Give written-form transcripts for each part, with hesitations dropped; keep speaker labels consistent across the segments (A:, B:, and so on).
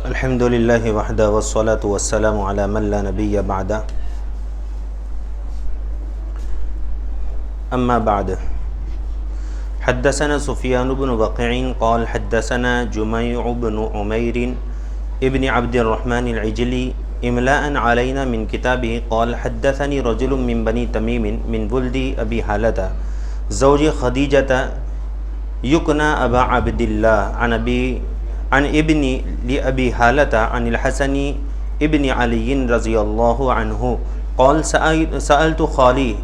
A: الحمد للہ وحدہ والصلاة والسلام علی من لا نبی بعدہ اما بعد حدثنا سفیان بن وقیع قال حدثنا جمیع بن عمیر ابن عبد الرحمن العجلی املاء علینا من کتابه قال حدثني رجل من بني تمیم من ولد ابی حالة زوج خدیجة یکنى ابا عبد اللہ عن ابن لأبي حالة عن الحسن ابن علي رضي الله عنه قال سألت خالي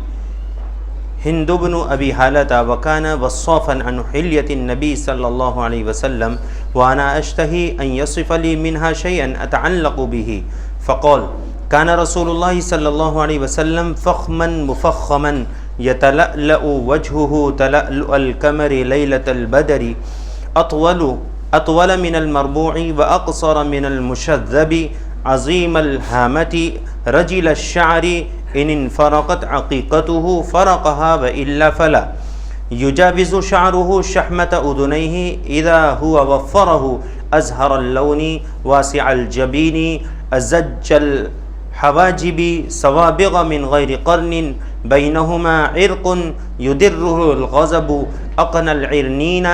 A: هند بن أبي حالة وكان وصافا عن حلية النبي صلى الله عليه وسلم وأنا أشتهي أن يصف لي منها شيئا أتعلق به فقال كان رسول الله صلى الله عليه وسلم فخما مفخما يتلألأ وجهه تلألؤ القمر ليلة البدر أطول من المربوع وأقصر من المشذب عظيم الهامة رجل الشعر إن انفرقت عقيقته فرقها وإلا فلا يجاوز شعره شحمة أذنيه إذا هو وفره أزهر اللون واسع الجبين أزج الحواجب سوابغ من غير قرن بينهما عرق يدره الغضب أقنى العرنين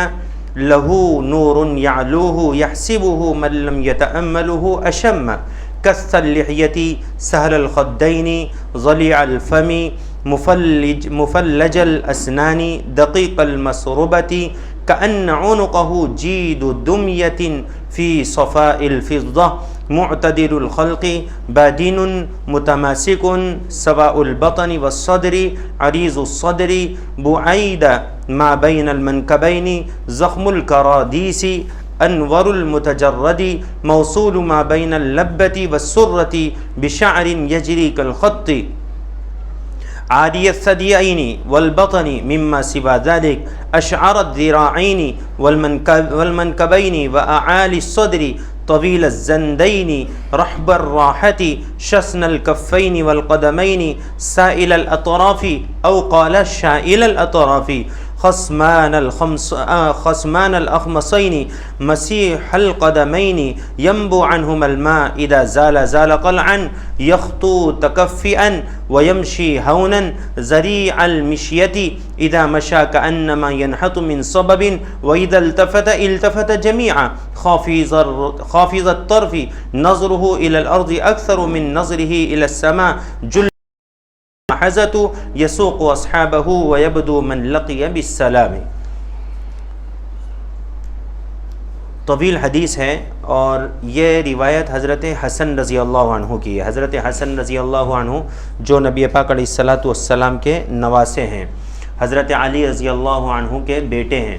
A: له نور يعلوه يحسبه من لم يتأمله أشم كث اللحية سهل الخدين ضليع الفم مفلج الأسنان دقيق المسربة كأن عنقه جيد دمية في صفاء الفضة معتدل الخلق بادين متماسك سواء البطن والصدر عريض الصدر بعيد ما بين المنكبين زخم الكراديس أنور المتجرد موصول ما بين اللبة والسرة بشعر يجري كالخط عاري الثديين والبطن مما سوى ذلك أشعر الذراعين والمنكبين وأعالي الصدر طويل الزندين رحب الراحة شسن الكفين والقدمين سائل الأطراف أو قال شائل الأطراف خصمان الأخمصين مسيح القدمين ينبو عنهما الماء إذا زال قلعا يخطو تكفئا ويمشي هونا زريع المشية إذا مشى كأنما ينحط من صبب وإذا التفت جميعا خافض الطرف نظره إلى الأرض أكثر من نظره إلى السماء جل حزت یسوق اصحابہ ویبدو من لقی بالسلام. طویل حدیث ہے اور یہ روایت حضرت حسن رضی اللہ عنہ کی ہے. حضرت حسن رضی اللہ عنہ جو نبی پاک علیہ الصلاۃ والسلام کے نواسے ہیں، حضرت علی رضی اللہ عنہ کے بیٹے ہیں.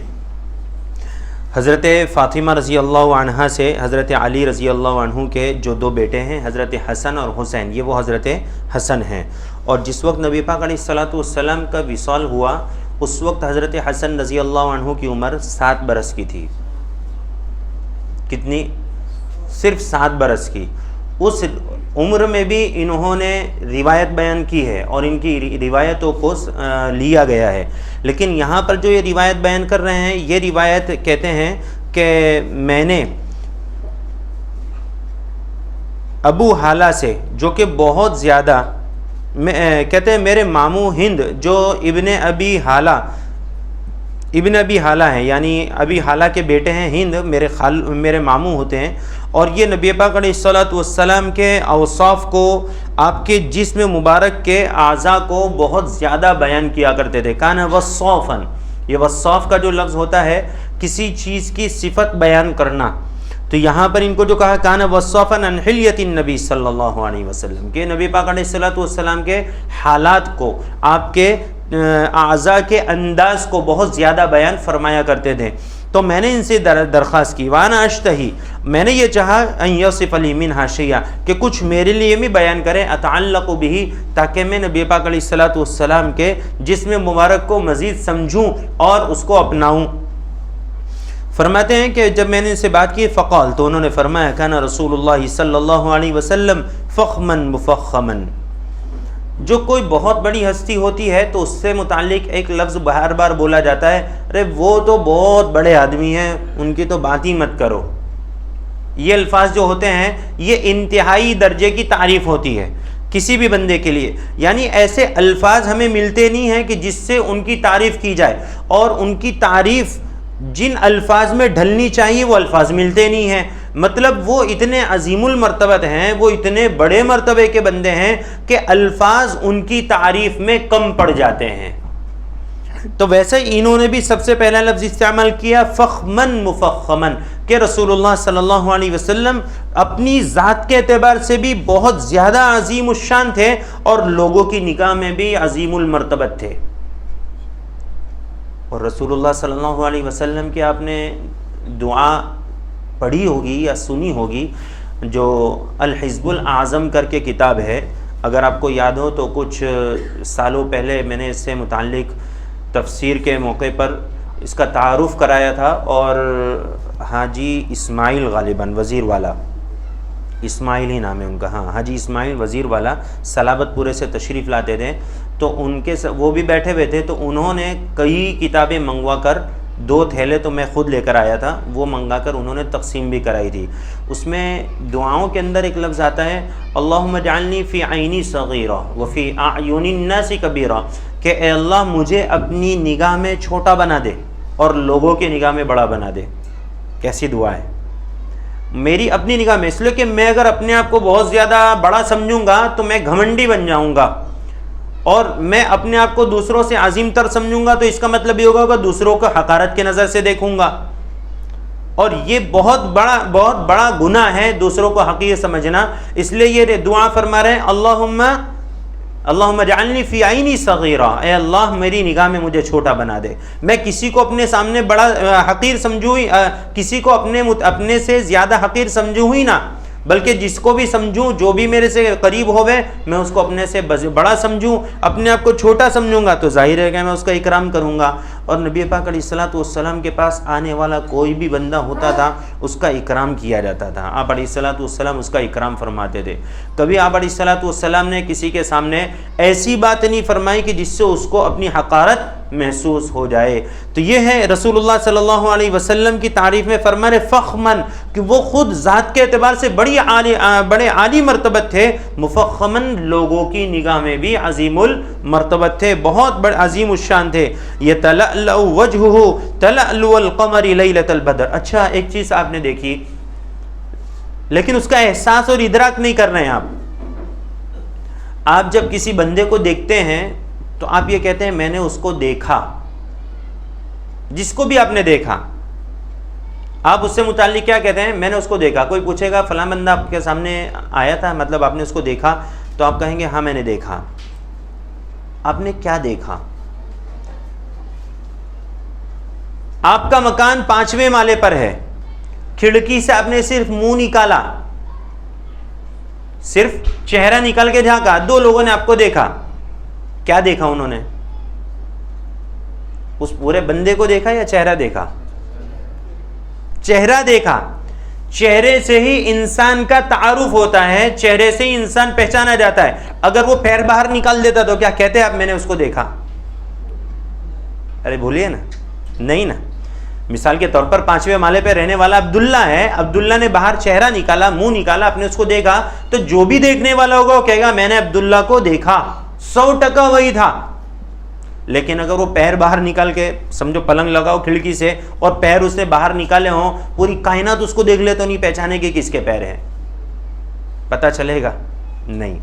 A: حضرت فاطمہ رضی اللہ عنہ سے حضرت علی رضی اللہ عنہ کے جو دو بیٹے ہیں حضرت حسن اور حسین، یہ وہ حضرت حسن ہیں. اور جس وقت نبی پاک علیہ الصلاۃ والسلام کا وصال ہوا اس وقت حضرت حسن رضی اللہ عنہ کی عمر 7 برس کی تھی. کتنی؟ صرف 7 برس کی. اس عمر میں بھی انہوں نے روایت بیان کی ہے اور ان کی روایتوں کو لیا گیا ہے. لیکن یہاں پر جو یہ روایت بیان کر رہے ہیں، یہ روایت کہتے ہیں کہ میں نے ابو حالہ سے، جو کہ بہت زیادہ، کہتے ہیں میرے ماموں ہند جو ابن ابی حالہ ہیں، یعنی ابی حالہ کے بیٹے ہیں ہند، میرے ماموں ہوتے ہیں. اور یہ نبی پاک علیہ الصلاۃ والسلام کے اوصاف کو، آپ کے جسم مبارک کے اعضاء کو بہت زیادہ بیان کیا کرتے تھے. کان وصافا، یہ وصاف کا جو لفظ ہوتا ہے کسی چیز کی صفت بیان کرنا. تو یہاں پر ان کو جو کہا کان وصافا عن حلیۃ النبی صلی اللہ علیہ وسلم، کہ نبی پاک علیہ الصلاۃ والسلام کے حالات کو، آپ کے اعضاء کے انداز کو بہت زیادہ بیان فرمایا کرتے تھے. تو میں نے ان سے درخواست کی، وانا اشتہی، میں نے یہ چاہا ان یصف لی منہا شیئا، کہ کچھ میرے لیے بھی بیان کریں، اتعلق بہ، تاکہ میں نبی پاک علیہ الصلاۃ والسلام کے جسم مبارک کو مزید سمجھوں اور اس کو اپناؤں. فرماتے ہیں کہ جب میں نے ان سے بات کی فقال، تو انہوں نے فرمایا کان رسول اللہ صلی اللہ علیہ وسلم فخما مفخما، جو کوئی بہت بڑی ہستی ہوتی ہے تو اس سے متعلق ایک لفظ بار بار بولا جاتا ہے، ارے وہ تو بہت بڑے آدمی ہیں، ان کی تو بات ہی مت کرو. یہ الفاظ جو ہوتے ہیں یہ انتہائی درجے کی تعریف ہوتی ہے کسی بھی بندے کے لیے، یعنی ایسے الفاظ ہمیں ملتے نہیں ہیں کہ جس سے ان کی تعریف کی جائے، اور ان کی تعریف جن الفاظ میں ڈھلنی چاہیے وہ الفاظ ملتے نہیں ہیں۔ مطلب وہ اتنے عظیم المرتبت ہیں، وہ اتنے بڑے مرتبے کے بندے ہیں کہ الفاظ ان کی تعریف میں کم پڑ جاتے ہیں۔ تو ویسے انہوں نے بھی سب سے پہلا لفظ استعمال کیا فخمن مفخمن، کہ رسول اللہ صلی اللہ علیہ وسلم اپنی ذات کے اعتبار سے بھی بہت زیادہ عظیم الشان تھے اور لوگوں کی نگاہ میں بھی عظیم المرتبت تھے۔ اور رسول اللہ صلی اللہ علیہ وسلم کی آپ نے دعا پڑھی ہوگی یا سنی ہوگی، جو الحزب الاعظم کر کے کتاب ہے، اگر آپ کو یاد ہو تو کچھ سالوں پہلے میں نے اس سے متعلق تفسیر کے موقع پر اس کا تعارف کرایا تھا، اور حاجی اسماعیل غالباً وزیر والا، اسماعیل ہی نام ہے ان کا، ہاں حاجی اسماعیل وزیر والا سلابت پورے سے تشریف لاتے تھے، تو ان کے وہ بھی بیٹھے ہوئے تھے، تو انہوں نے کئی کتابیں منگوا کر، 2 تھیلے تو میں خود لے کر آیا تھا، وہ منگا کر انہوں نے تقسیم بھی کرائی تھی۔ اس میں دعاؤں کے اندر ایک لفظ آتا ہے اللہم اجعلنی فی عینی صغیرہ وفی اعین الناس کبیرہ، کہ اے اللہ مجھے اپنی نگاہ میں چھوٹا بنا دے اور لوگوں کی نگاہ میں بڑا بنا دے۔ کیسی دعا ہے؟ میری اپنی نگاہ میں، اس لیے کہ میں اگر اپنے آپ کو بہت زیادہ بڑا سمجھوں گا تو میں گھمنڈی بن جاؤں گا، اور میں اپنے آپ کو دوسروں سے عظیم تر سمجھوں گا تو اس کا مطلب یہ ہوگا کہ دوسروں کو حقارت کے نظر سے دیکھوں گا، اور یہ بہت بڑا گناہ ہے دوسروں کو حقیر سمجھنا۔ اس لیے یہ دعا فرما رہے ہیں اللہم اجعلنی فی عینی صغیرہ، اے اللہ میری نگاہ میں مجھے چھوٹا بنا دے، میں کسی کو اپنے سامنے بڑا حقیر سمجھوں، کسی کو اپنے سے زیادہ حقیر سمجھوں ہی نہ، بلکہ جس کو بھی سمجھوں، جو بھی میرے سے قریب ہوئے، میں اس کو اپنے سے بڑا سمجھوں، اپنے آپ کو چھوٹا سمجھوں گا تو ظاہر ہے کہ میں اس کا اکرام کروں گا۔ اور نبی پاک علیہ الصلوۃ والسلام کے پاس آنے والا کوئی بھی بندہ ہوتا تھا اس کا اکرام کیا جاتا تھا، آپ علیہ الصلوۃ والسلام اس کا اکرام فرماتے تھے۔ کبھی آپ علیہ الصلوۃ والسلام نے کسی کے سامنے ایسی بات نہیں فرمائی کہ جس سے اس کو اپنی حقارت محسوس ہو جائے۔ تو یہ ہے رسول اللہ صلی اللہ علیہ وسلم کی تعریف میں فرمانے فخمن، کہ وہ خود ذات کے اعتبار سے بڑے عالی مرتبت تھے، مفخمن لوگوں کی نگاہ میں بھی عظیم المرتبت تھے، بہت بڑے عظیم الشان تھے۔ یتلألأ وجہہ تلألؤ القمر لیلۃ البدر۔ اچھا ایک چیز آپ نے دیکھی لیکن اس کا احساس اور ادراک نہیں کر رہے ہیں آپ جب کسی بندے کو دیکھتے ہیں تو آپ یہ کہتے ہیں میں نے اس کو دیکھا، جس کو بھی آپ نے دیکھا آپ اس سے متعلق کیا کہتے ہیں؟ میں نے اس کو دیکھا۔ کوئی پوچھے گا فلاں بندہ آپ کے سامنے آیا تھا، مطلب آپ نے اس کو دیکھا، تو آپ کہیں گے ہاں میں نے دیکھا۔ آپ نے کیا دیکھا؟ آپ کا مکان 5ویں مالے پر ہے، کھڑکی سے آپ نے صرف منہ نکالا، صرف چہرہ نکال کے جھانکا، 2 لوگوں نے آپ کو دیکھا، کیا دیکھا انہوں نے؟ اس پورے بندے کو دیکھا یا چہرہ دیکھا؟ چہرہ دیکھا۔ چہرے سے ہی انسان کا تعارف ہوتا ہے، چہرے سے ہی انسان پہچانا جاتا ہے۔ اگر وہ پیر باہر نکال دیتا تو کیا کہتے آپ میں نے اس کو دیکھا؟ ارے بھولیے نا، نہیں نا۔ مثال کے طور پر 5ویں مالے پہ رہنے والا عبداللہ ہے، عبداللہ نے باہر چہرہ نکالا، منہ نکالا، آپ نے اس کو دیکھا، تو جو بھی دیکھنے والا ہوگا وہ کہے گا میں نے عبداللہ کو دیکھا، 100% وہی تھا۔ لیکن اگر وہ پیر باہر نکال کے، سمجھو پلنگ لگاؤ کھڑکی سے اور پیر اس نے باہر نکالے ہوں، پوری کائنات اس کو دیکھ لے تو نہیں پہچانے کہ کس کے پیر ہیں؟ پتہ چلے گا؟ نہیں۔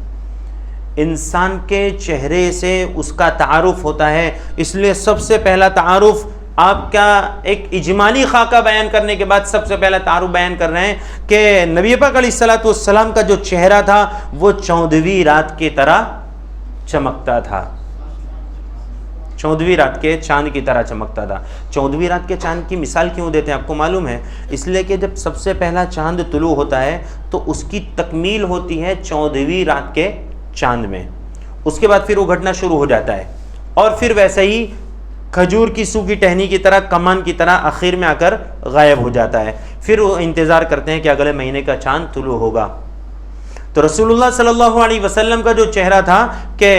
A: انسان کے چہرے سے اس کا تعارف ہوتا ہے۔ اس لیے سب سے پہلا تعارف آپ کا ایک اجمالی خاکہ بیان کرنے کے بعد سب سے پہلا تعارف بیان کر رہے ہیں کہ نبی پاک علیہ الصلوۃ والسلام کا جو چہرہ تھا وہ 14ویں رات کی طرح چمکتا تھا، 14ویں رات کے چاند کی طرح چمکتا تھا۔ 14ویں رات کے چاند کی مثال کیوں دیتے ہیں آپ کو معلوم ہے؟ اس لیے کہ جب سب سے پہلا چاند طلوع ہوتا ہے تو اس کی تکمیل ہوتی ہے 14ویں رات کے چاند میں، اس کے بعد پھر وہ گھٹنا شروع ہو جاتا ہے، اور پھر ویسے ہی کھجور کی سوکھی ٹہنی کی طرح، کمان کی طرح آخر میں آ کر غائب ہو جاتا ہے۔ پھر وہ انتظار کرتے ہیں کہ اگلے مہینے کا چاند طلوع ہوگا۔ تو رسول اللہ صلی اللہ علیہ وسلم کا جو چہرہ تھا کہ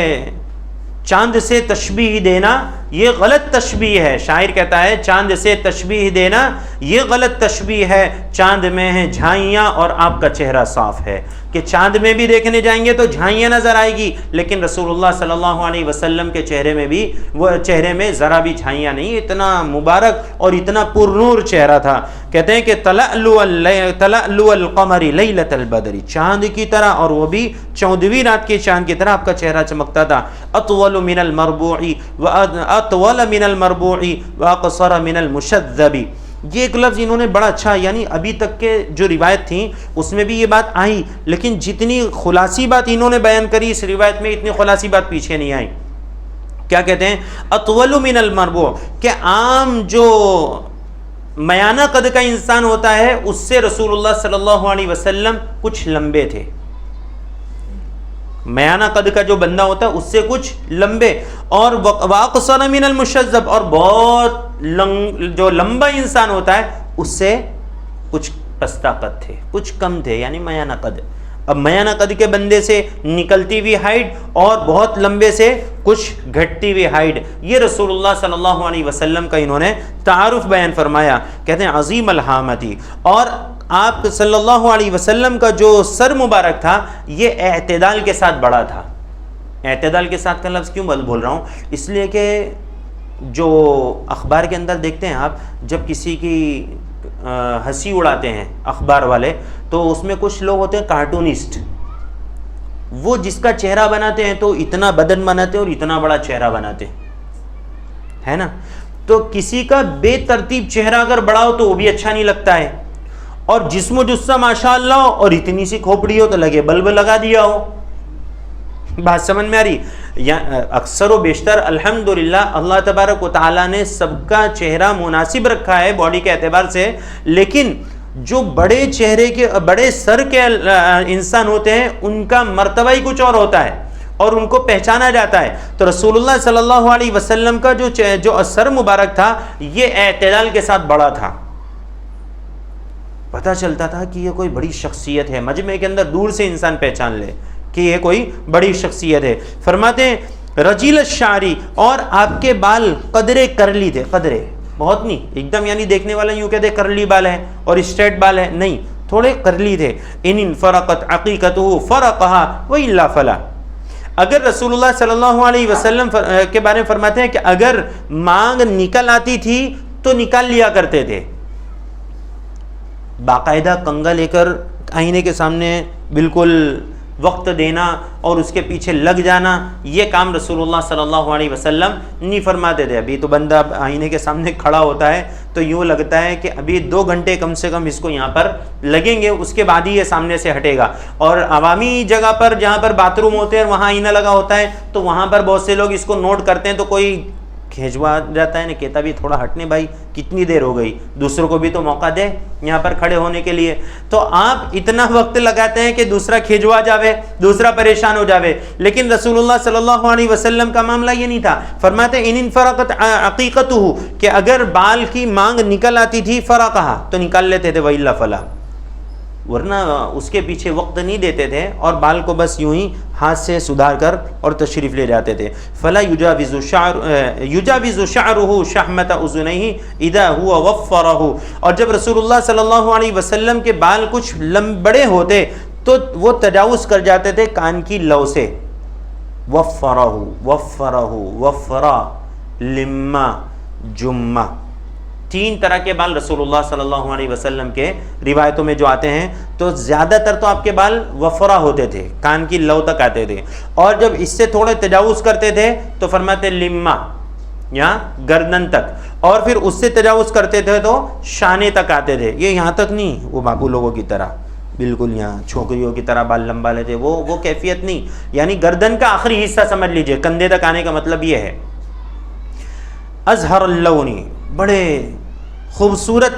A: چاند سے تشبیہ دینا، یہ غلط تشبیہ ہے. شاعر کہتا ہے چاند سے تشبیہ دینا یہ غلط تشبیہ ہے، چاند میں ہیں جھائیاں اور آپ کا چہرہ صاف ہے. کہ چاند میں بھی دیکھنے جائیں گے تو جھائیاں نظر آئے گی، لیکن رسول اللہ صلی اللہ علیہ وسلم کے چہرے میں بھی وہ چہرے میں ذرا بھی جھائیاں نہیں، اتنا مبارک اور اتنا پر نور چہرہ تھا. کہتے ہیں کہ تلألؤ القمر لیلۃ البدر، چاند کی طرح، اور وہ بھی 14ویں رات کے چاند کی طرح آپ کا چہرہ چمکتا تھا. اطول من المربوع واطول من المربوع واقصر من المشذب. یہ ایک لفظ انہوں نے بڑا اچھا، یعنی ابھی تک کے جو روایت تھیں اس میں بھی یہ بات آئی، لیکن جتنی خلاصی بات انہوں نے بیان کری اس روایت میں اتنی خلاصی بات پیچھے نہیں آئی. کیا کہتے ہیں؟ اطول من المربوع، کہ عام جو میانہ قد کا انسان ہوتا ہے اس سے رسول اللہ صلی اللہ علیہ وسلم کچھ لمبے تھے. میانہ قد کا جو بندہ ہوتا ہے اس سے کچھ لمبے، اور واقصر من المشذب، اور بہت جو لمبا انسان ہوتا ہے اس سے کچھ پستہ قد تھے، کچھ کم تھے، یعنی میانہ قد. اب میانہ قد کے بندے سے نکلتی ہوئی ہائٹ اور بہت لمبے سے کچھ گھٹتی ہوئی ہائٹ، یہ رسول اللہ صلی اللہ علیہ وسلم کا انہوں نے تعارف بیان فرمایا. کہتے ہیں عظیم الہامتی، اور آپ صلی اللہ علیہ وسلم کا جو سر مبارک تھا یہ اعتدال کے ساتھ بڑا تھا. اعتدال کے ساتھ کا لفظ کیوں بول رہا ہوں؟ اس لیے کہ جو اخبار کے اندر دیکھتے ہیں آپ، جب کسی کی ہنسی اڑاتے ہیں اخبار والے تو اس میں کچھ لوگ ہوتے ہیں کارٹونسٹ، وہ جس کا چہرہ بناتے ہیں تو اتنا بدن بناتے ہیں اور اتنا بڑا چہرہ بناتے ہیں، ہے نا. تو کسی کا بے ترتیب چہرہ اگر بڑا ہو تو وہ بھی اچھا نہیں لگتا ہے، اور جسم و جثہ ماشاءاللہ ہو اور اتنی سی کھوپڑی ہو تو لگے بلب لگا دیا ہو. بات سمجھ میں آ رہی؟ یا اکثر و بیشتر الحمدللہ اللہ تبارک و تعالیٰ نے سب کا چہرہ مناسب رکھا ہے باڈی کے اعتبار سے، لیکن جو بڑے چہرے کے بڑے سر کے انسان ہوتے ہیں ان کا مرتبہ ہی کچھ اور ہوتا ہے اور ان کو پہچانا جاتا ہے. تو رسول اللہ صلی اللہ علیہ وسلم کا جو سر مبارک تھا یہ اعتدال کے ساتھ بڑا تھا. پتہ چلتا تھا کہ یہ کوئی بڑی شخصیت ہے، مجمع کے اندر دور سے انسان پہچان لے کہ یہ کوئی بڑی شخصیت ہے. فرماتے ہیں رجیل الشعری، اور آپ کے بال قدرے کرلی تھے، قدرے بہت نہیں ایک دم، یعنی دیکھنے والا یوں کہتے کرلی بال ہے اور اسٹریٹ بال ہے، نہیں، تھوڑے کرلی تھے. ان فرقت عقیقتہ فرقها والا فلا. اگر رسول اللہ صلی اللہ علیہ وسلم کے بارے میں فرماتے ہیں کہ اگر مانگ نکل آتی تھی تو نکال لیا کرتے تھے. باقاعدہ کنگا لے کر آئینے کے سامنے بالکل وقت دینا اور اس کے پیچھے لگ جانا، یہ کام رسول اللہ صلی اللہ علیہ وسلم نہیں فرماتے تھے. ابھی تو بندہ آئینے کے سامنے کھڑا ہوتا ہے تو یوں لگتا ہے کہ ابھی 2 گھنٹے کم سے کم اس کو یہاں پر لگیں گے، اس کے بعد ہی یہ سامنے سے ہٹے گا. اور عوامی جگہ پر جہاں پر باتھ روم ہوتے ہیں وہاں آئینہ لگا ہوتا ہے تو وہاں پر بہت سے لوگ اس کو نوٹ کرتے ہیں تو کوئی کھینچوا جاتا ہے نا، کہتا بھی تھوڑا ہٹنے بھائی، کتنی دیر ہو گئی، دوسروں کو بھی تو موقع دے یہاں پر کھڑے ہونے کے لیے. تو آپ اتنا وقت لگاتے ہیں کہ دوسرا کھینچوا جاوے، دوسرا پریشان ہو جاوے، لیکن رسول اللہ صلی اللہ علیہ وسلم کا معاملہ یہ نہیں تھا. فرماتے ان انفرقت عقیقتہ، کہ اگر بال کی مانگ نکل آتی تھی فرقہا تو نکال لیتے تھے، والا فلا، ورنہ اس کے پیچھے وقت نہیں دیتے تھے اور بال کو بس یوں ہی ہاتھ سے سدھار کر اور تشریف لے جاتے تھے. فلا یجاوز شعرہ شحمۃ اذنیہ اذا هو وفرہ، اور جب رسول اللہ صلی اللہ علیہ وسلم کے بال کچھ بڑے ہوتے تو وہ تجاوز کر جاتے تھے کان کی لو سے. وفرہ وفرہ وفرا لما جمہ، 3 طرح کے بال رسول اللہ صلی اللہ علیہ وسلم کے روایتوں میں جو آتے ہیں تو زیادہ تر تو آپ کے بال وفرا ہوتے تھے، کان کی لو تک آتے تھے، اور جب اس سے تھوڑے تجاوز کرتے تھے تو فرماتے لما، یا گردن تک، اور پھر اس سے تجاوز کرتے تھے تو شانے تک آتے تھے. یہ یہاں تک نہیں، وہ باپو لوگوں کی طرح بالکل یہاں چھوکریوں کی طرح بال لمبا لیتے، وہ کیفیت نہیں، یعنی گردن کا آخری حصہ سمجھ لیجئے، کندھے تک آنے کا مطلب یہ ہے. ازہر اللونی، بڑے خوبصورت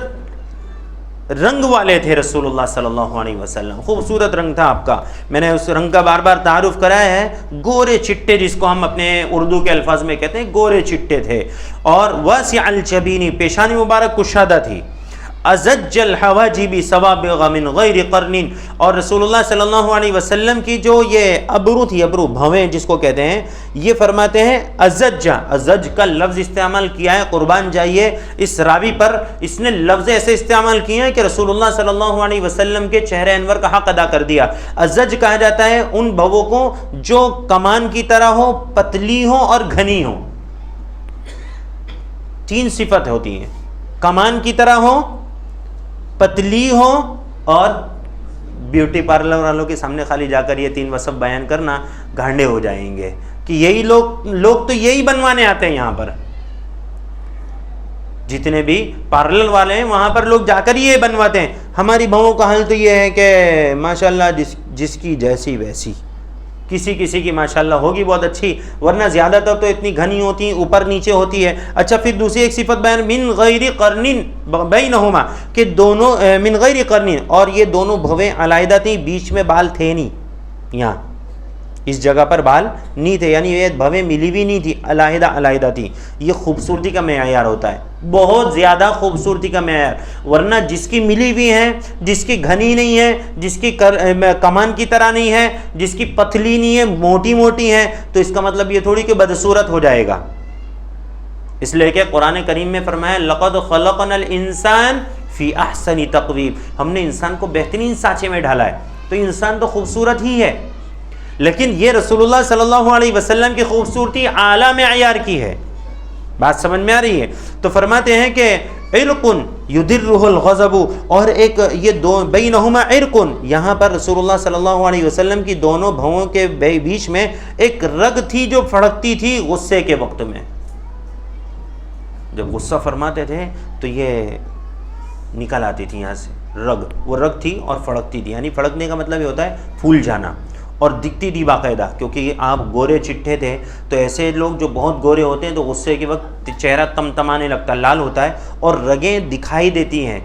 A: رنگ والے تھے رسول اللہ صلی اللہ علیہ وسلم، خوبصورت رنگ تھا آپ کا. میں نے اس رنگ کا بار بار تعارف کرایا ہے، گورے چٹے جس کو ہم اپنے اردو کے الفاظ میں کہتے ہیں، گورے چٹے تھے. اور واسع الجبین، پیشانی مبارک کشادہ تھی. ازج الحواجب سوابغ من غیر قرن، اور رسول اللہ صلی اللہ علیہ وسلم کی جو یہ ابرو تھی، ابرو بھویں جس کو کہتے ہیں، یہ فرماتے ہیں ازج، ازج کا لفظ استعمال کیا ہے، قربان جائیے اس راوی پر، اس نے لفظ ایسے استعمال کیے ہیں کہ رسول اللہ صلی اللہ علیہ وسلم کے چہرے انور کا حق ادا کر دیا۔ ازج کہا جاتا ہے ان بھووں کو جو کمان کی طرح ہو، پتلی ہو اور گھنی ہو۔ تین صفت ہوتی ہیں، کمان کی طرح ہو، پتلی ہو اور بیوٹی پارلر والوں کے سامنے خالی جا کر یہ تین وصف بیان کرنا گھانڈے ہو جائیں گے کہ یہی لوگ تو یہی بنوانے آتے ہیں یہاں پر، جتنے بھی پارلر والے ہیں وہاں پر لوگ جا کر یہ بنواتے ہیں۔ ہماری بہوؤں کا حال تو یہ ہے کہ ماشاءاللہ جس کی جیسی ویسی، کسی کی ماشاءاللہ ہوگی بہت اچھی، ورنہ زیادہ تر تو اتنی گھنی ہوتی ہیں، اوپر نیچے ہوتی ہے۔ اچھا پھر دوسری ایک صفت بیان، من غیر قرن بینہما، کہ دونوں من غیر قرن، اور یہ دونوں بھویں علیحدہ تھیں، بیچ میں بال تھے نہیں، یہاں اس جگہ پر بال نہیں تھے، یعنی یہ بھویں ملی بھی نہیں تھی، علیحدہ تھی۔ یہ خوبصورتی کا معیار ہوتا ہے، بہت زیادہ خوبصورتی کا معیار، ورنہ جس کی ملی ہوئی ہے، جس کی گھنی نہیں ہے، جس کی کمان کی طرح نہیں ہے، جس کی پتلی نہیں ہے، موٹی ہے، تو اس کا مطلب یہ تھوڑی کہ بدصورت ہو جائے گا۔ اس لیے کہ قرآن کریم میں فرمایا لقد خلقنا الانسان فی احسن تقویم، ہم نے انسان کو بہترین سانچے میں ڈھالا ہے، تو انسان تو خوبصورت ہی ہے، لیکن یہ رسول اللہ صلی اللہ علیہ وسلم کی خوبصورتی اعلیٰ معیار کی ہے۔ بات سمجھ میں آ رہی ہے؟ تو فرماتے ہیں کہ عرق یدرہ الغضب، اور ایک یہ دو بینہما عرق، یہاں پر رسول اللہ صلی اللہ علیہ وسلم کی دونوں بھووں کے بیچ میں ایک رگ تھی جو پھڑکتی تھی غصے کے وقت میں، جب غصہ فرماتے تھے تو یہ نکل آتی تھی یہاں سے رگ، وہ رگ تھی اور پھڑکتی تھی، یعنی پھڑکنے کا مطلب یہ ہوتا ہے پھول جانا، اور دکھتی تھی باقاعدہ، کیونکہ آپ گورے چٹھے تھے، تو ایسے لوگ جو بہت گورے ہوتے ہیں تو غصے کے وقت چہرہ تمتمانے لگتا ہے، لال ہوتا ہے، اور رگیں دکھائی دیتی ہیں،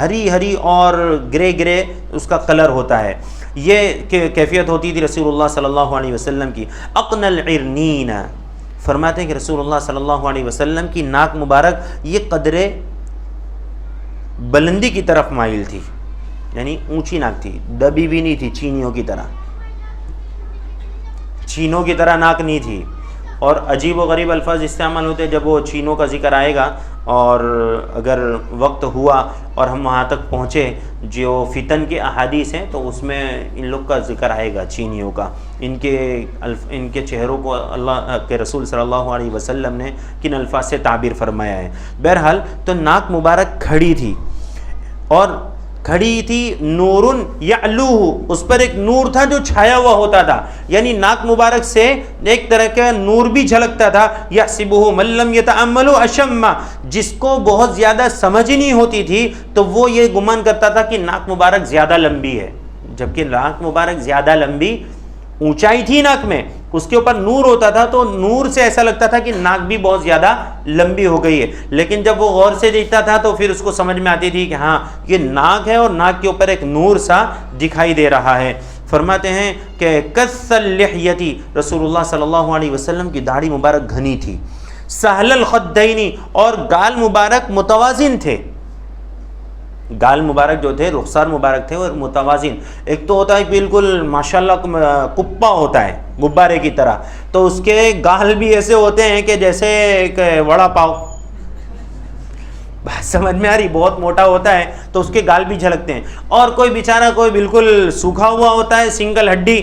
A: ہری اور گرے اس کا کلر ہوتا ہے۔ یہ کیفیت ہوتی تھی رسول اللہ صلی اللہ علیہ وسلم کی۔ اقن العرنین، فرماتے ہیں کہ رسول اللہ صلی اللہ علیہ وسلم کی ناک مبارک یہ قدرے بلندی کی طرف مائل تھی، یعنی اونچی ناک تھی، دبی بھی نہیں تھی، چینیوں کی طرح ناک نہیں تھی۔ اور عجیب و غریب الفاظ استعمال ہوتے جب وہ چینوں کا ذکر آئے گا، اور اگر وقت ہوا اور ہم وہاں تک پہنچے جو فتن کے احادیث ہیں تو اس میں ان لوگ کا ذکر آئے گا، چینیوں کا، ان کے چہروں کو اللہ کے رسول صلی اللہ علیہ وسلم نے کن الفاظ سے تعبیر فرمایا ہے۔ بہرحال تو ناک مبارک کھڑی تھی، اور کھڑی تھی نورن یعلوہ، اس پر ایک نور تھا جو چھایا ہوا ہوتا تھا، یعنی ناک مبارک سے ایک طرح کا نور بھی جھلکتا تھا۔ یحسبہ من لم یتأمل اشم، جس کو بہت زیادہ سمجھ ہی نہیں ہوتی تھی تو وہ یہ گمان کرتا تھا کہ ناک مبارک زیادہ لمبی ہے، جبکہ ناک مبارک زیادہ لمبی، اونچائی تھی ناک میں، اس کے اوپر نور ہوتا تھا تو نور سے ایسا لگتا تھا کہ ناک بھی بہت زیادہ لمبی ہو گئی ہے، لیکن جب وہ غور سے دیکھتا تھا تو پھر اس کو سمجھ میں آتی تھی کہ ہاں یہ ناک ہے اور ناک کے اوپر ایک نور سا دکھائی دے رہا ہے۔ فرماتے ہیں کہ کث اللحیتی، رسول اللہ صلی اللہ علیہ وسلم کی داڑھی مبارک گھنی تھی، سہل الخدین، اور گال مبارک متوازن تھے، گال مبارک جو تھے، رخسار مبارک تھے اور متوازن۔ ایک تو ہوتا ہے بالکل ماشاءاللہ کپا ہوتا ہے غبارے کی طرح، تو اس کے گال بھی ایسے ہوتے ہیں کہ جیسے ایک وڑا پاؤ، بات سمجھ میں آ رہی، بہت موٹا ہوتا ہے تو اس کے گال بھی جھلکتے ہیں۔ اور کوئی بیچارہ کوئی بالکل سوکھا ہوا ہوتا ہے، سنگل ہڈی،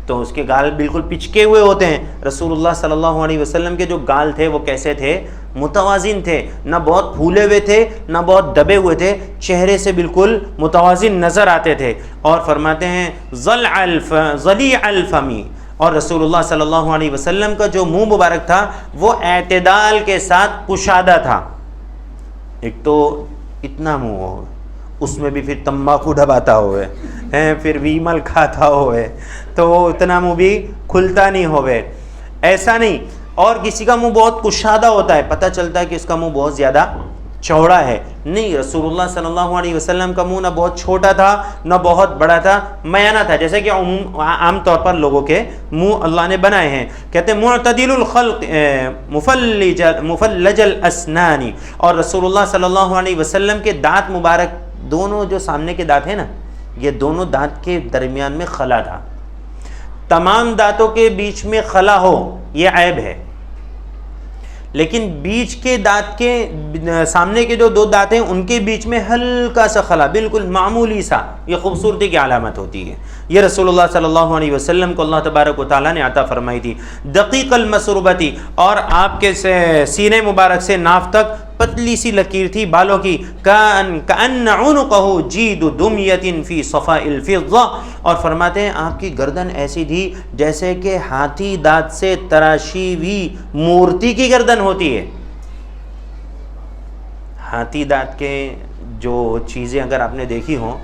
A: تو اس کے گال بالکل پچکے ہوئے ہوتے ہیں۔ رسول اللہ صلی اللہ علیہ وسلم کے جو گال تھے وہ کیسے تھے؟ متوازن تھے، نہ بہت پھولے ہوئے تھے نہ بہت دبے ہوئے تھے، چہرے سے بالکل متوازن نظر آتے تھے۔ اور فرماتے ہیں ضلیع الفمی، اور رسول اللہ صلی اللہ علیہ وسلم کا جو منہ مبارک تھا وہ اعتدال کے ساتھ کشادہ تھا۔ ایک تو اتنا منہ ہو، اس میں بھی پھر تمباکو ڈباتا ہوئے ہیں، پھر ویمل کھاتا ہوئے، تو وہ اتنا منہ بھی کھلتا نہیں ہوئے، ایسا نہیں۔ اور کسی کا منہ بہت کشادہ ہوتا ہے، پتہ چلتا ہے کہ اس کا منہ بہت زیادہ چوڑا ہے، نہیں، رسول اللہ صلی اللہ علیہ وسلم کا منہ نہ بہت چھوٹا تھا نہ بہت بڑا تھا، میانہ تھا، جیسے کہ عام طور پر لوگوں کے منہ اللہ نے بنائے ہیں. کہتے ہیں معتدل الخلق مفلج الاسنان، اور رسول اللہ صلی اللہ علیہ وسلم کے دانت مبارک دونوں جو سامنے کے دانت ہیں نا، یہ دونوں دانت کے درمیان میں خلا تھا. تمام دانتوں کے بیچ میں خلا ہو یہ عیب ہے، لیکن بیچ کے دانت کے سامنے کے جو دو دانت ہیں ان کے بیچ میں ہلکا سا خلا، بالکل معمولی سا، یہ خوبصورتی کی علامت ہوتی ہے. یہ رسول اللہ صلی اللہ علیہ وسلم کو اللہ تبارک و تعالیٰ نے عطا فرمائی تھی. دقیق المسربتی، اور آپ کے سینے مبارک سے ناف تک پتلی سی لکیر تھی بالوں کی. کأن عنقہ جید دمیۃ فی صفاء الفضہ، اور فرماتے ہیں آپ کی گردن ایسی تھی جیسے کہ ہاتھی دانت سے تراشی ہوئی مورتی کی گردن ہوتی ہے. ہاتھی دانت کے جو چیزیں اگر آپ نے دیکھی ہوں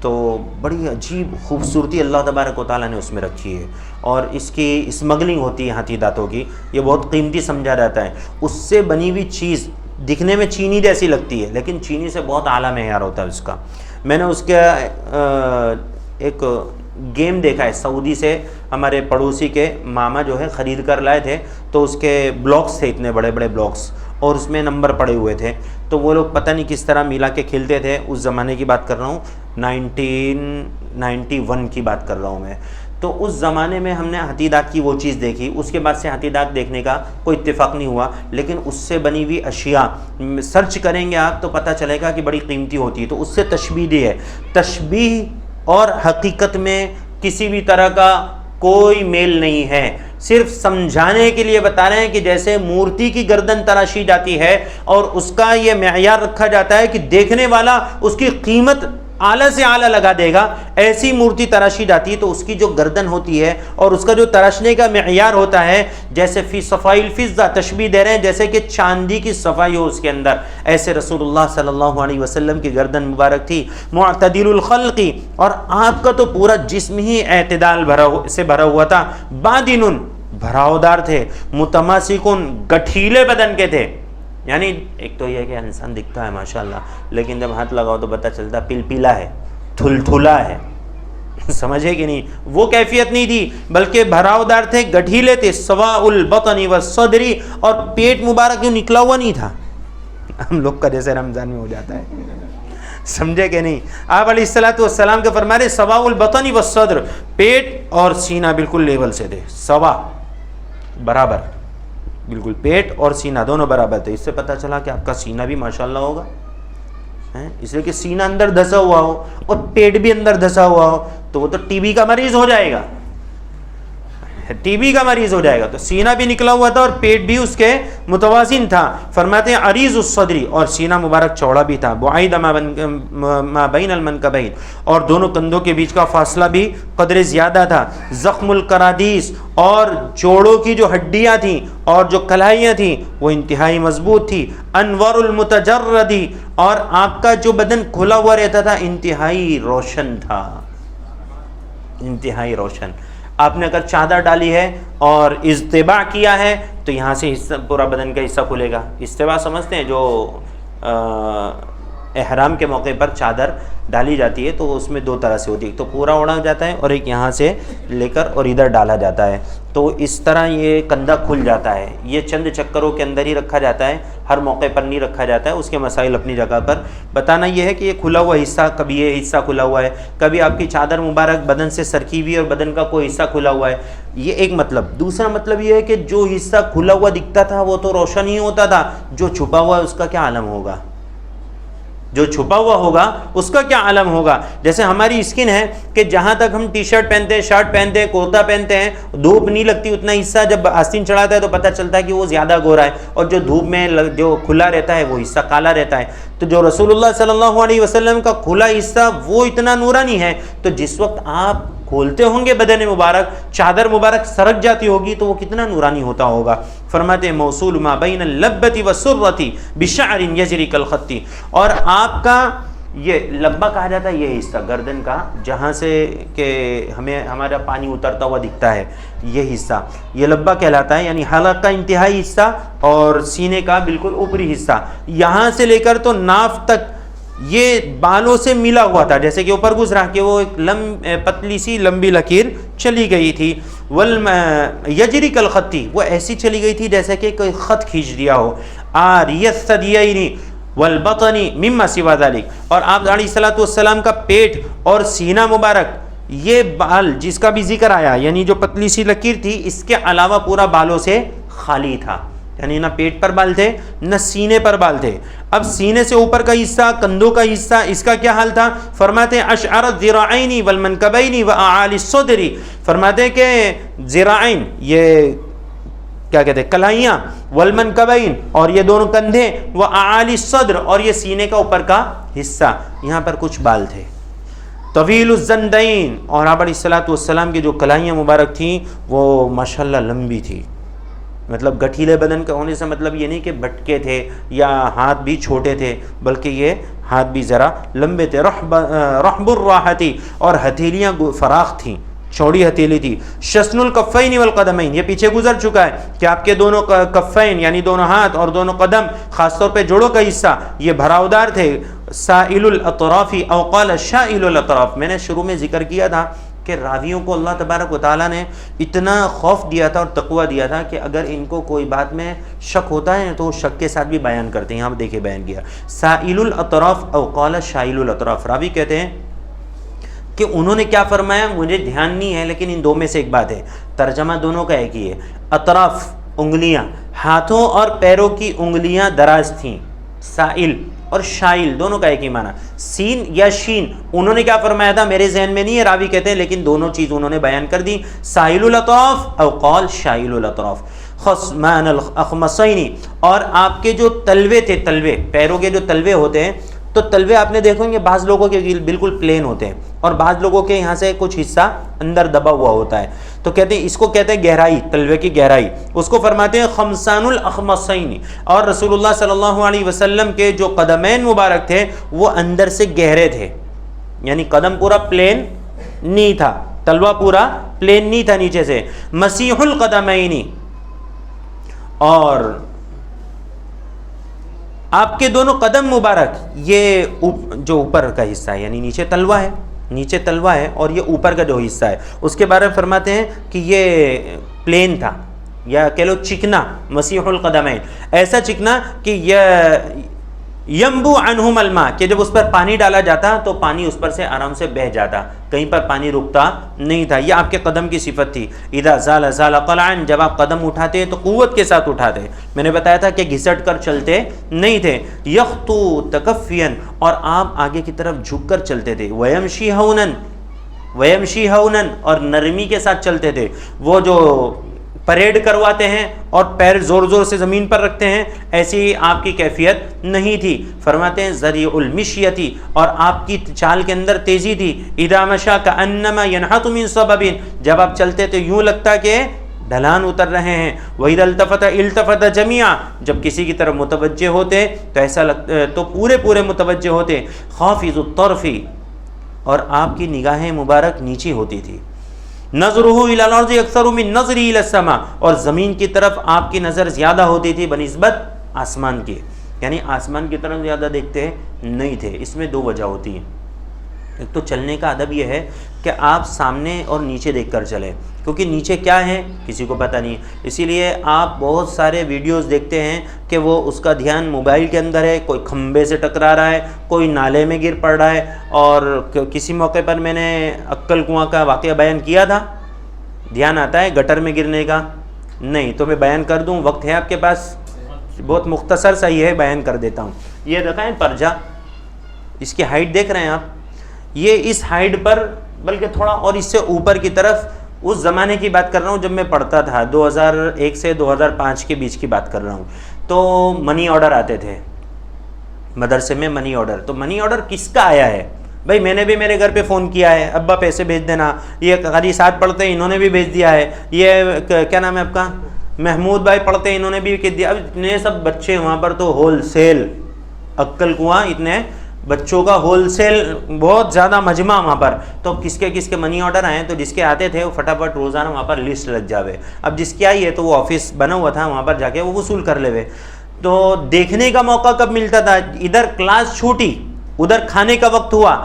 A: تو بڑی عجیب خوبصورتی اللہ تبارک و تعالیٰ نے اس میں رکھی ہے، اور اس کی اسمگلنگ ہوتی ہے ہاتھی دانتوں کی، یہ بہت قیمتی سمجھا جاتا ہے. اس سے بنی ہوئی چیز دکھنے میں چینی جیسی لگتی ہے لیکن چینی سے بہت اعلیٰ معیار ہوتا ہے اس کا. میں نے اس کا ایک گیم دیکھا ہے، سعودی سے ہمارے پڑوسی کے ماما جو ہے خرید کر لائے تھے، تو اس کے بلاکس تھے، اتنے بڑے بڑے بلاکس، اور اس میں نمبر پڑے ہوئے تھے. تو وہ لوگ پتہ نہیں کس طرح ملا کے کھیلتے تھے. اس زمانے کی بات کر رہا ہوں، 1991 کی بات کر رہا ہوں میں. تو اس زمانے میں ہم نے ہاتھی دانت کی وہ چیز دیکھی، اس کے بعد سے ہاتھی دانت دیکھنے کا کوئی اتفاق نہیں ہوا. لیکن اس سے بنی ہوئی اشیاء سرچ کریں گے آپ تو پتہ چلے گا کہ بڑی قیمتی ہوتی ہے. تو اس سے تشبیہ دی ہے. تشبیہ اور حقیقت میں کسی بھی طرح کا کوئی میل نہیں ہے، صرف سمجھانے کے لیے بتا رہے ہیں کہ جیسے مورتی کی گردن تراشی جاتی ہے اور اس کا یہ معیار رکھا جاتا ہے کہ دیکھنے والا اس کی قیمت اعلیٰ سے اعلیٰ لگا دے گا، ایسی مورتی تراشی جاتی ہے. تو اس کی جو گردن ہوتی ہے اور اس کا جو تراشنے کا معیار ہوتا ہے، جیسے فی صفاء الفضہ، تشبیہ دے رہے ہیں جیسے کہ چاندی کی صفائی ہو اس کے اندر، ایسے رسول اللہ صلی اللہ علیہ وسلم کی گردن مبارک تھی. معتدل الخلق، اور آپ کا تو پورا جسم ہی اعتدال سے بھرا ہوا تھا. بادن، بھراؤدار تھے. متماسکن، گٹھیلے بدن کے تھے. یعنی ایک تو یہ کہ انسان دکھتا ہے ماشاءاللہ، لیکن جب ہاتھ لگاؤ تو پتہ چلتا پلپلا ہے، تھلتھلا ہے. سمجھے کہ نہیں؟ وہ کیفیت نہیں تھی، بلکہ بھراؤدار تھے، گٹھیلے تھے. سواء البطن والصدر، اور پیٹ مبارک جو نکلا ہوا نہیں تھا، ہم لوگ کا جیسے رمضان میں ہو جاتا ہے. سمجھے کہ نہیں؟ آپ علیہ الصلوۃ والسلام کے فرما رہے سواء البطن والصدر، پیٹ اور سینہ بالکل لیول سے تھے، سوا، برابر، بالکل پیٹ اور سینہ دونوں برابر تھے. اس سے پتہ چلا کہ آپ کا سینہ بھی ماشاءاللہ ہوگا، اس لیے کہ سینہ اندر دھسا ہوا ہو اور پیٹ بھی اندر دھسا ہوا ہو تو وہ تو ٹی بی کا مریض ہو جائے گا، ٹی بی کا مریض ہو جائے گا. تو سینہ بھی نکلا ہوا تھا اور پیٹ بھی اس کے متوازن تھا. فرماتے ہیں عریض الصدری، اور سینہ مبارک چوڑا بھی تھا. بعید ما بین المنکبین، اور دونوں کندھوں کے بیچ کا فاصلہ بھی قدر زیادہ تھا. زخم القرادیس، اور جوڑوں کی جو ہڈیاں تھیں اور جو کلائیاں تھیں وہ انتہائی مضبوط تھی. انور المتجردی، اور آپ کا جو بدن کھلا ہوا رہتا تھا انتہائی روشن تھا، انتہائی روشن. آپ نے اگر چادر ڈالی ہے اور اجتباع کیا ہے تو یہاں سے حصہ، پورا بدن کا حصہ کھلے گا. اجتباع سمجھتے ہیں؟ جو احرام کے موقع پر چادر ڈالی جاتی ہے تو اس میں دو طرح سے ہوتی ہے، ایک تو پورا اوڑھا جاتا ہے اور ایک یہاں سے لے کر اور ادھر ڈالا جاتا ہے. تو اس طرح یہ کندھا کھل جاتا ہے. یہ چند چکروں کے اندر ہی رکھا جاتا ہے، ہر موقع پر نہیں رکھا جاتا ہے. اس کے مسائل اپنی جگہ پر. بتانا یہ ہے کہ یہ کھلا ہوا حصہ، کبھی یہ حصہ کھلا ہوا ہے، کبھی آپ کی چادر مبارک بدن سے سرکی ہوئی اور بدن کا کوئی حصہ کھلا ہوا ہے، یہ ایک مطلب. دوسرا مطلب یہ ہے کہ جو حصہ کھلا ہوا دکھتا تھا وہ تو روشن ہی ہوتا تھا، جو چھپا ہوا ہے اس کا کیا عالم ہوگا، جو چھپا ہوا ہوگا اس کا کیا عالم ہوگا. جیسے ہماری اسکن ہے کہ جہاں تک ہم ٹی شرٹ پہنتے ہیں، شرٹ پہنتے ہیں، کرتا پہنتے ہیں، دھوپ نہیں لگتی، اتنا حصہ جب آستین چڑھاتا ہے تو پتہ چلتا ہے کہ وہ زیادہ گورا ہے، اور جو دھوپ میں جو کھلا رہتا ہے وہ حصہ کالا رہتا ہے. تو جو رسول اللہ صلی اللہ علیہ وسلم کا کھلا حصہ وہ اتنا نورانی ہے، تو جس وقت آپ کھولتے ہوں گے بدن مبارک، چادر مبارک سرک جاتی ہوگی تو وہ کتنا نورانی ہوتا ہوگا. فرماتے ہیں موصول ما بین اللبۃ والسرۃ بشعر یجری کالخط، اور آپ کا یہ لبا کہا جاتا ہے یہ حصہ گردن کا جہاں سے کہ ہمیں ہمارا پانی اترتا ہوا دکھتا ہے، یہ حصہ یہ لبا کہلاتا ہے، یعنی حلق کا انتہائی حصہ اور سینے کا بالکل اوپری حصہ، یہاں سے لے کر تو ناف تک یہ بالوں سے ملا ہوا تھا، جیسے کہ اوپر گزرا کہ وہ ایک پتلی سی لمبی لکیر چلی گئی تھی، یجری کالخطی، وہ ایسی چلی گئی تھی جیسے کہ کوئی خط کھینچ دیا ہو، آریہ الثدیین والبطن مما سوا ذلک، اور آپ علیہ الصلوۃ والسلام کا پیٹ اور سینہ مبارک یہ بال جس کا بھی ذکر آیا، یعنی جو پتلی سی لکیر تھی اس کے علاوہ پورا بالوں سے خالی تھا، یعنی نہ پیٹ پر بال تھے نہ سینے پر بال تھے۔ اب سینے سے اوپر کا حصہ، کندھوں کا حصہ، اس کا کیا حال تھا؟ فرماتے ہیں اشعر الذراعین والمنکبین واعالی الصدر، فرماتے ہیں کہ ذراعین یہ کیا کہتے ہیں کلائیاں، والمنکبین اور یہ دونوں کندھے، واعالی الصدر اور یہ سینے کا اوپر کا حصہ، یہاں پر کچھ بال تھے۔ طویل الزندین، اور آپ علیہ الصلوۃ والسلام کی جو کلائیاں مبارک تھیں وہ ماشاءاللہ لمبی تھی، مطلب گٹھیلے بدن کا ہونے سے مطلب یہ نہیں کہ بھٹکے تھے یا ہاتھ بھی چھوٹے تھے، بلکہ یہ ہاتھ بھی ذرا لمبے تھے۔ رحب الراحتی، اور ہتھیلیاں فراخ تھیں، چوڑی ہتھیلی تھی۔ شسن الکفین والقدمین، یہ پیچھے گزر چکا ہے کہ آپ کے دونوں کفین یعنی دونوں ہاتھ اور دونوں قدم، خاص طور پہ جوڑوں کا حصہ یہ بھراودار تھے۔ سائل الاطراف او قال شائل الاطراف، میں نے شروع میں ذکر کیا تھا کہ راویوں کو اللہ تبارک و تعالیٰ نے اتنا خوف دیا تھا اور تقوی دیا تھا کہ اگر ان کو کوئی بات میں شک ہوتا ہے تو وہ شک کے ساتھ بھی بیان کرتے ہیں۔ یہاں پہ دیکھیں بیان کیا سائل الاطراف او قال شائل الاطراف، راوی کہتے ہیں کہ انہوں نے کیا فرمایا مجھے دھیان نہیں ہے، لیکن ان دو میں سے ایک بات ہے، ترجمہ دونوں کا ایک ہی ہے۔ اطراف انگلیاں، ہاتھوں اور پیروں کی انگلیاں دراز تھیں، سائل اور شائل دونوں کا ایک ہی معنی، سین یا شین۔ انہوں نے کیا فرمایا تھا میرے ذہن میں نہیں ہے، راوی کہتے ہیں، لیکن دونوں چیز انہوں نے بیان کر دی، سائل الاطراف او قال شائل الاطراف۔ خصمان الاخمصین، اور آپ کے جو تلوے تھے، تلوے پیروں کے جو تلوے ہوتے ہیں، تو تلوے آپ نے دیکھیں گے بعض لوگوں کے بالکل پلین ہوتے ہیں اور بعض لوگوں کے یہاں سے کچھ حصہ اندر دبا ہوا ہوتا ہے، تو کہتے ہیں اس کو کہتے ہیں گہرائی، تلوے کی گہرائی، اس کو فرماتے ہیں خمسان الاخمصین۔ اور رسول اللہ صلی اللہ علیہ وسلم کے جو قدمین مبارک تھے وہ اندر سے گہرے تھے، یعنی قدم پورا پلین نہیں تھا، تلوہ پورا پلین نہیں تھا نیچے سے۔ مسیح القدمین، اور آپ کے دونوں قدم مبارک یہ جو اوپر کا حصہ ہے، یعنی نیچے تلوہ ہے، نیچے تلوہ ہے اور یہ اوپر کا جو حصہ ہے اس کے بارے میں فرماتے ہیں کہ یہ پلین تھا یا کہہ لو چکنا، مسیح القدمین، ایسا چکنا کہ ینبو عنہم الماء، کہ جب اس پر پانی ڈالا جاتا تو پانی اس پر سے آرام سے بہہ جاتا، کہیں پر پانی رکتا نہیں تھا۔ یہ آپ کے قدم کی صفت تھی۔ اذا زال زال قلعا، جب آپ قدم اٹھاتے تو قوت کے ساتھ اٹھاتے، میں نے بتایا تھا کہ گھسٹ کر چلتے نہیں تھے۔ یخطو تکفیا، اور آپ آگے کی طرف جھک کر چلتے تھے۔ ویمشی ہونن، ویمشی ہونن، اور نرمی کے ساتھ چلتے تھے۔ وہ جو پریڈ کرواتے ہیں اور پیر زور زور سے زمین پر رکھتے ہیں، ایسی آپ کی کیفیت نہیں تھی۔ فرماتے ہیں ذریع المشیتی، اور آپ کی چال کے اندر تیزی تھی۔ اذا مشى كأنما ينحت من صبب، جب آپ چلتے تو یوں لگتا کہ ڈھلان اتر رہے ہیں۔ وَإِذَا الْتَفَتَ الْتَفَتَ جَمِيعًا، جب کسی کی طرف متوجہ ہوتے تو ایسا تو پورے متوجہ ہوتے۔ خافض الطرف، اور آپ کی نگاہیں مبارک نیچی ہوتی تھی۔ نظرہ الی الارض اکثر من نظری الی السماء، اور زمین کی طرف آپ کی نظر زیادہ ہوتی تھی بنسبت آسمان کے، یعنی آسمان کی طرف زیادہ دیکھتے نہیں تھے۔ اس میں دو وجہ ہوتی ہیں، ایک تو چلنے کا ادب یہ ہے کہ آپ سامنے اور نیچے دیکھ کر چلیں، کیونکہ نیچے کیا ہے کسی کو پتہ نہیں، اسی لیے آپ بہت سارے ویڈیوز دیکھتے ہیں کہ وہ اس کا دھیان موبائل کے اندر ہے، کوئی کھمبے سے ٹکرا رہا ہے، کوئی نالے میں گر پڑ رہا ہے۔ اور کسی موقع پر میں نے عقل کنواں کا واقعہ بیان کیا تھا، دھیان آتا ہے گٹر میں گرنے کا؟ نہیں، تو میں بیان کر دوں، وقت ہے آپ کے پاس؟ بہت مختصر سا یہ ہے، بیان کر دیتا ہوں۔ یہ دکھائیں پرجا، اس کی ہائٹ دیکھ رہے ہیں آپ، یہ اس ہائٹ پر بلکہ تھوڑا اور اس سے اوپر کی طرف، اس زمانے کی بات کر رہا ہوں جب میں پڑھتا تھا، 2001 سے 2005 کے بیچ کی بات کر رہا ہوں، تو منی آرڈر آتے تھے مدرسے میں، منی آرڈر۔ تو منی آرڈر کس کا آیا ہے بھائی؟ میں نے بھی میرے گھر پہ فون کیا ہے، ابا پیسے بھیج دینا، یہ قاری ساتھ پڑھتے ہیں انہوں نے بھی بھیج دیا ہے، یہ کیا نام ہے آپ کا، محمود بھائی پڑھتے ہیں انہوں نے بھی کہہ دیا۔ اب اتنے سب بچے وہاں پر تو ہول سیل عقل کنواں اتنے بچوں کا ہول سیل بہت زیادہ مجمع وہاں پر. تو کس کے منی آرڈر آئے تو جس کے آتے تھے وہ فٹافٹ روزانہ وہاں پر لسٹ لگ جاوے. اب جس کی آئی ہے تو وہ آفس بنا ہوا تھا, وہاں پر جا کے وہ وصول کر لے. تو دیکھنے کا موقع کب ملتا تھا؟ ادھر کلاس چھوٹی, ادھر کھانے کا وقت ہوا,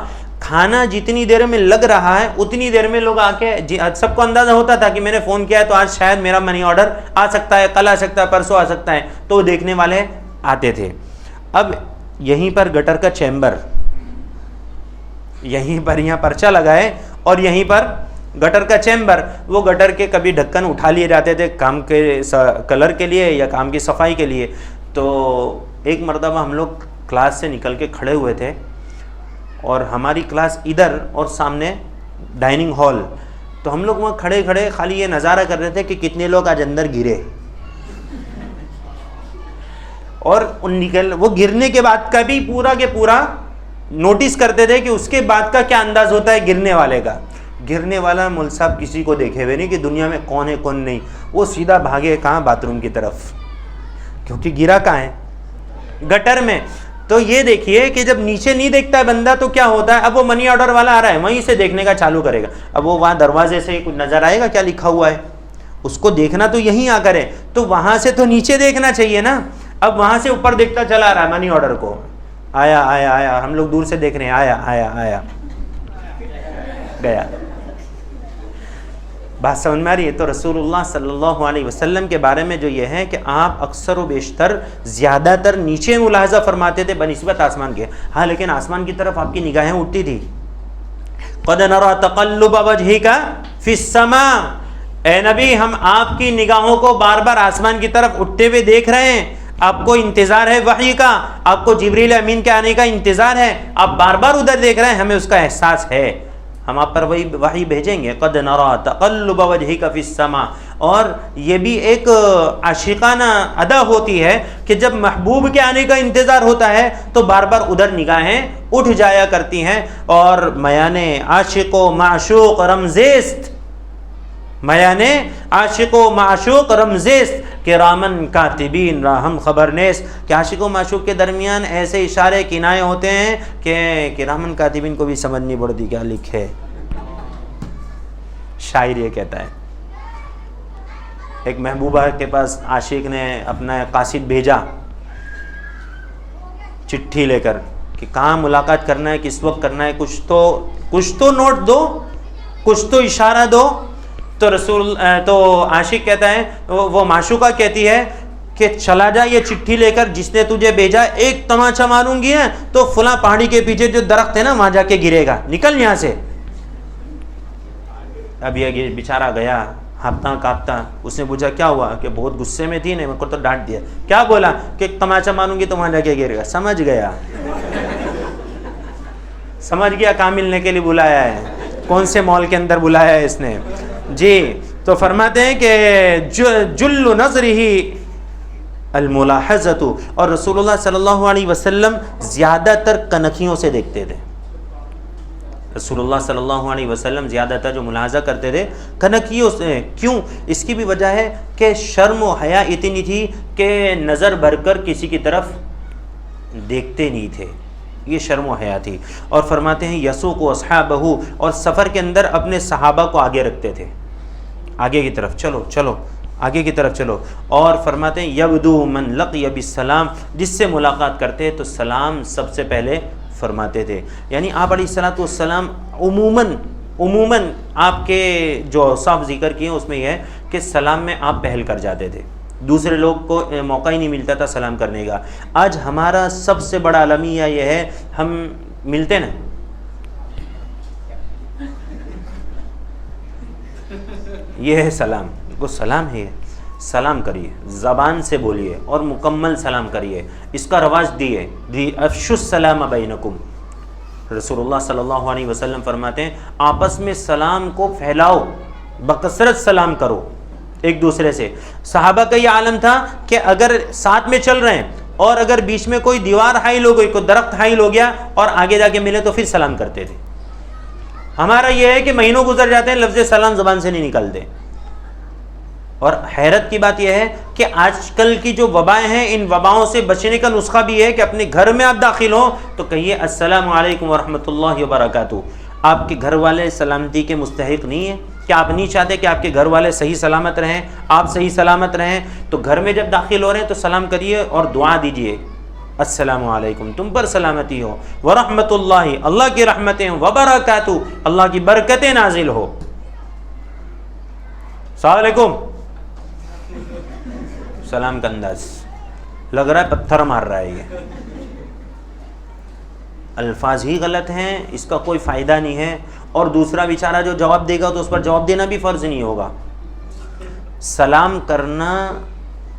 A: کھانا جتنی دیر میں لگ رہا ہے اتنی دیر میں لوگ آ کے, سب کو اندازہ ہوتا تھا کہ میں نے فون کیا ہے تو آج شاید میرا منی آرڈر آ سکتا ہے, کل آ سکتا ہے, پرسوں آ سکتا ہے. تو وہ دیکھنے والے آتے تھے. اب یہیں پر گٹر کا چیمبر, یہیں پر یہاں پرچہ لگائے اور یہیں پر گٹر کا چیمبر. وہ گٹر کے کبھی ڈھکن اٹھا لیے جاتے تھے کام کے کلر کے لیے یا کام کی صفائی کے لیے. تو ایک مرتبہ ہم لوگ کلاس سے نکل کے کھڑے ہوئے تھے اور ہماری کلاس ادھر اور سامنے ڈائننگ ہال. تو ہم لوگ وہاں کھڑے کھڑے خالی یہ نظارہ کر رہے تھے کہ کتنے لوگ آج اندر گرے, اور وہ گرنے کے بعد کا بھی پورا کے پورا نوٹس کرتے تھے کہ اس کے بعد کا کیا انداز ہوتا ہے گرنے والے کا. گرنے والا مول صاحب کسی کو دیکھے ہوئے نہیں کہ دنیا میں کون ہے کون نہیں. وہ سیدھا بھاگے کہاں؟ باتھ روم کی طرف, کیونکہ گرا کہاں ہے؟ گٹر میں. تو یہ دیکھیے کہ جب نیچے نہیں دیکھتا ہے بندہ تو کیا ہوتا ہے؟ اب وہ منی آرڈر والا آ رہا ہے وہیں سے دیکھنے کا چالو کرے گا. اب وہ وہاں دروازے سے کچھ نظر آئے گا کیا لکھا ہوا ہے, اس کو دیکھنا تو یہیں آ کر ہے, تو وہاں سے تو نیچے دیکھنا چاہیے نا. اب وہاں سے اوپر دیکھتا چلا آ رہا ہے منی آرڈر کو, آیا آیا آیا, ہم لوگ دور سے دیکھ رہے ہیں, آیا آیا آیا, گیا. بات سمجھ میں آ رہی ہے؟ تو رسول اللہ صلی اللہ علیہ وسلم کے بارے میں جو یہ ہے کہ آپ اکثر و بیشتر زیادہ تر نیچے ملاحظہ فرماتے تھے بنسبت آسمان کے. ہاں لیکن آسمان کی طرف آپ کی نگاہیں اٹھتی تھی. قد نرى تقلب وجهك في السماء, اے نبی ہم آپ کی نگاہوں کو بار بار آسمان کی طرف اٹھتے ہوئے دیکھ رہے ہیں. آپ کو انتظار ہے وحی کا, آپ کو جبریل امین کے آنے کا انتظار ہے, آپ بار بار ادھر دیکھ رہے ہیں, ہمیں اس کا احساس ہے, ہم آپ پر وحی بھیجیں گے. قد نرى تقلب وجهك في السماء. اور یہ بھی ایک عاشقانہ ادا ہوتی ہے کہ جب محبوب کے آنے کا انتظار ہوتا ہے تو بار بار ادھر نگاہیں اٹھ جایا کرتی ہیں. اور میان عاشق و معشوق رمزیست, میان عاشق و معشوق رمزیست کرامن کاتبین راہم خبر نیست, کہ عاشق و معشوق کے درمیان ایسے اشارے کنائے ہوتے ہیں کہ کرامن کاتبین کو بھی سمجھ نہیں پڑتی کیا لکھے. شاعر یہ کہتا ہے, ایک محبوبہ کے پاس عاشق نے اپنا قاصد بھیجا چٹھی لے کر کہ کہاں ملاقات کرنا ہے, کس وقت کرنا ہے, کچھ تو نوٹ دو, کچھ تو اشارہ دو. تو عاشق کہتا ہے, وہ معشوقہ کہتی ہے کہ چلا جا یہ چٹھی لے کر, جس نے تجھے بھیجا ایک تماچا ماروں گی تو فلاں پہاڑی کے پیچھے جو درخت ہے نا وہاں جا کے گرے گا, نکل یہاں سے. اب یہ بیچارہ گیا ہاپتا کاپتا. اس نے پوچھا کیا ہوا؟ کہ بہت غصے میں تھی, میرے کو تو ڈانٹ دیا. کیا بولا؟ کہ ایک تماچا ماروں گی تو وہاں جا کے گرے گا. سمجھ گیا, سمجھ گیا کہاں ملنے کے لیے بلایا ہے, کون سے مال کے اندر بلایا ہے اس نے. جی تو فرماتے ہیں کہ جل نظرہ الملاحظۃ, اور رسول اللہ صلی اللہ علیہ وسلم زیادہ تر کنکھیوں سے دیکھتے تھے. رسول اللہ صلی اللہ علیہ وسلم زیادہ تر جو ملاحظہ کرتے تھے کنکھیوں سے. کیوں؟ اس کی بھی وجہ ہے کہ شرم و حیا اتنی تھی کہ نظر بھر کر کسی کی طرف دیکھتے نہیں تھے, یہ شرم و حیا تھی. اور فرماتے ہیں یسوق اصحابہ, اور سفر کے اندر اپنے صحابہ کو آگے رکھتے تھے, آگے کی طرف چلو چلو, آگے کی طرف چلو. اور فرماتے ہیں یبدو من لقی بالسلام, جس سے ملاقات کرتے تو سلام سب سے پہلے فرماتے تھے. یعنی آپ علیہ الصلوۃ والسلام عموماً آپ کے جو اوصاف ذکر کیے اس میں یہ ہے کہ سلام میں آپ پہل کر جاتے تھے, دوسرے لوگ کو موقع ہی نہیں ملتا تھا سلام کرنے کا. آج ہمارا سب سے بڑا المیہ یہ ہے, ہم ملتے نا یہ ہے سلام, کو سلام ہے, سلام کریے, زبان سے بولیے اور مکمل سلام کریے, اس کا رواج دیے. افشوا السلام بینکم, رسول اللہ صلی اللہ علیہ وسلم فرماتے ہیں آپس میں سلام کو پھیلاؤ, بکثرت سلام کرو ایک دوسرے سے. صحابہ کا یہ عالم تھا کہ اگر ساتھ میں چل رہے ہیں اور اگر بیچ میں کوئی دیوار حائل ہو گئی, کوئی درخت حائل ہو گیا اور آگے جا کے ملے تو پھر سلام کرتے تھے. ہمارا یہ ہے کہ مہینوں گزر جاتے ہیں لفظ سلام زبان سے نہیں نکلتے. اور حیرت کی بات یہ ہے کہ کہ آج کل کی جو وبائیں ہیں ان وباؤں سے بچنے کا نسخہ بھی ہے کہ اپنے گھر میں آپ داخل ہوں تو کہیے السلام علیکم ورحمۃ اللہ وبرکاتہ. آپ کے گھر والے سلامتی کے مستحق نہیں ہیں؟ کیا آپ نہیں چاہتے کہ آپ کے گھر والے صحیح سلامت رہیں، آپ صحیح سلامت رہیں؟ تو گھر میں جب داخل ہو رہے ہیں تو سلام کریے اور دعا دیجیے، السلام علیکم، تم پر سلامتی ہو، ورحمۃ اللہ، اللہ کی رحمتیں ہوں، وبرکاتہ، اللہ کی برکتیں نازل ہو. السلام علیکم، سلام کا انداز لگ رہا ہے پتھر مار رہا ہے. یہ الفاظ ہی غلط ہیں، اس کا کوئی فائدہ نہیں ہے. اور دوسرا بیچارہ جو جواب دے گا تو اس پر جواب دینا بھی فرض نہیں ہوگا. سلام کرنا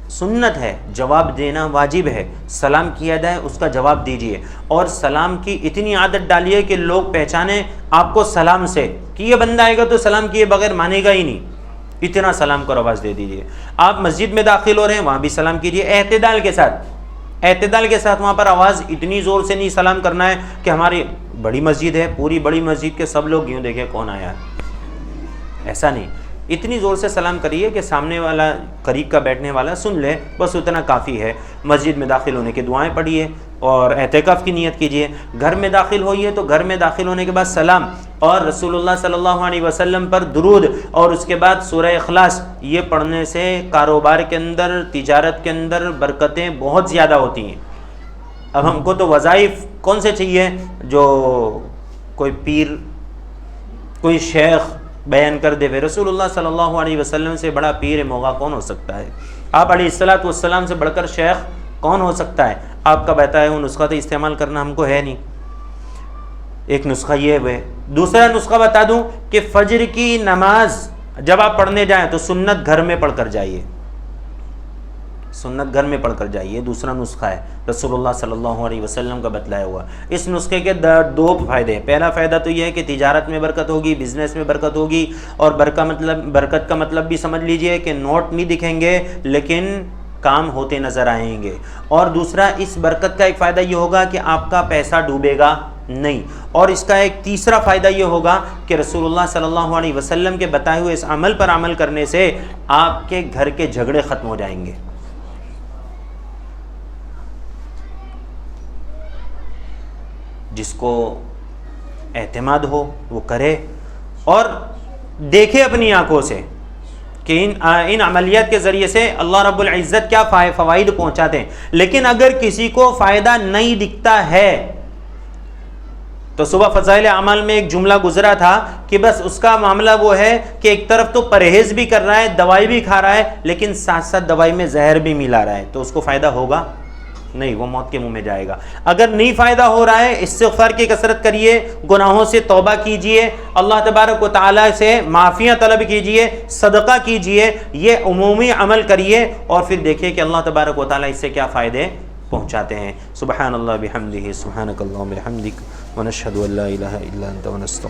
A: سنت ہے، جواب دینا واجب ہے. سلام کیا جائے اس کا جواب دیجیے، اور سلام کی اتنی عادت ڈالیے کہ لوگ پہچانیں آپ کو سلام سے کہ یہ بندہ آئے گا تو سلام کیے بغیر مانے گا ہی نہیں. اتنا سلام کو رواج دے دیجیے. آپ مسجد میں داخل ہو رہے ہیں وہاں بھی سلام کیجیے اعتدال کے ساتھ. اعتدال کے ساتھ وہاں پر آواز اتنی زور سے نہیں سلام کرنا ہے کہ ہماری بڑی مسجد ہے، پوری بڑی مسجد کے سب لوگ یوں دیکھیں کون آیا ہے، ایسا نہیں. اتنی زور سے سلام کریے کہ سامنے والا قریب کا بیٹھنے والا سن لے، بس اتنا کافی ہے. مسجد میں داخل ہونے کی دعائیں پڑھیے اور اعتکاف کی نیت کیجیے. گھر میں داخل ہوئیے تو گھر میں داخل ہونے کے بعد سلام اور رسول اللہ صلی اللہ علیہ وسلم پر درود اور اس کے بعد سورہ اخلاص، یہ پڑھنے سے کاروبار کے اندر، تجارت کے اندر برکتیں بہت زیادہ ہوتی ہیں. اب ہم کو تو وظائف کون سے چاہیے؟ جو کوئی پیر، کوئی شیخ بیان کر دے. رسول اللہ صلی اللہ علیہ وسلم سے بڑا پیر موغا کون ہو سکتا ہے؟ آپ علیہ الصلوۃ والسلام سے بڑھ کر شیخ کون ہو سکتا ہے؟ آپ کا بتایا وہ نسخہ تو استعمال کرنا ہم کو ہے نہیں. ایک نسخہ یہ ہے. دوسرا نسخہ بتا دوں کہ فجر کی نماز جب آپ پڑھنے جائیں تو سنت گھر میں پڑھ کر جائیے، سنت گھر میں پڑھ کر جائیے. دوسرا نسخہ ہے رسول اللہ صلی اللہ علیہ وسلم کا بتلایا ہوا. اس نسخے کے دو فائدے ہیں. پہلا فائدہ تو یہ ہے کہ تجارت میں برکت ہوگی، بزنس میں برکت ہوگی، اور برکت کا مطلب بھی سمجھ لیجئے کہ نوٹ نہیں دکھیں گے لیکن کام ہوتے نظر آئیں گے. اور دوسرا اس برکت کا ایک فائدہ یہ ہوگا کہ آپ کا پیسہ ڈوبے گا نہیں. اور اس کا ایک تیسرا فائدہ یہ ہوگا کہ رسول اللہ صلی اللہ علیہ وسلم کے بتائے ہوئے اس عمل پر عمل کرنے سے آپ کے گھر کے جھگڑے ختم ہو جائیں گے. جس کو اعتماد ہو وہ کرے اور دیکھے اپنی آنکھوں سے کہ ان عملیات کے ذریعے سے اللہ رب العزت کیا فوائد پہنچاتے ہیں. لیکن اگر کسی کو فائدہ نہیں دکھتا ہے تو صبح فضائل اعمال میں ایک جملہ گزرا تھا کہ بس اس کا معاملہ وہ ہے کہ ایک طرف تو پرہیز بھی کر رہا ہے، دوائی بھی کھا رہا ہے، لیکن ساتھ ساتھ دوائی میں زہر بھی ملا رہا ہے، تو اس کو فائدہ ہوگا نہیں، وہ موت کے منہ میں جائے گا. اگر نہیں فائدہ ہو رہا ہے استغفار کی کثرت کریے، گناہوں سے توبہ کیجئے، اللہ تبارک و تعالی سے معافیاں طلب کیجئے، صدقہ کیجئے، یہ عمومی عمل کریے اور پھر دیکھیے کہ اللہ تبارک و تعالی اس سے کیا فائدے پہنچاتے ہیں. سبحان اللہ بحمدہ، سبحانک اللہم بحمدک، ونشہد ان لا الہ الا انت ونستغفرک.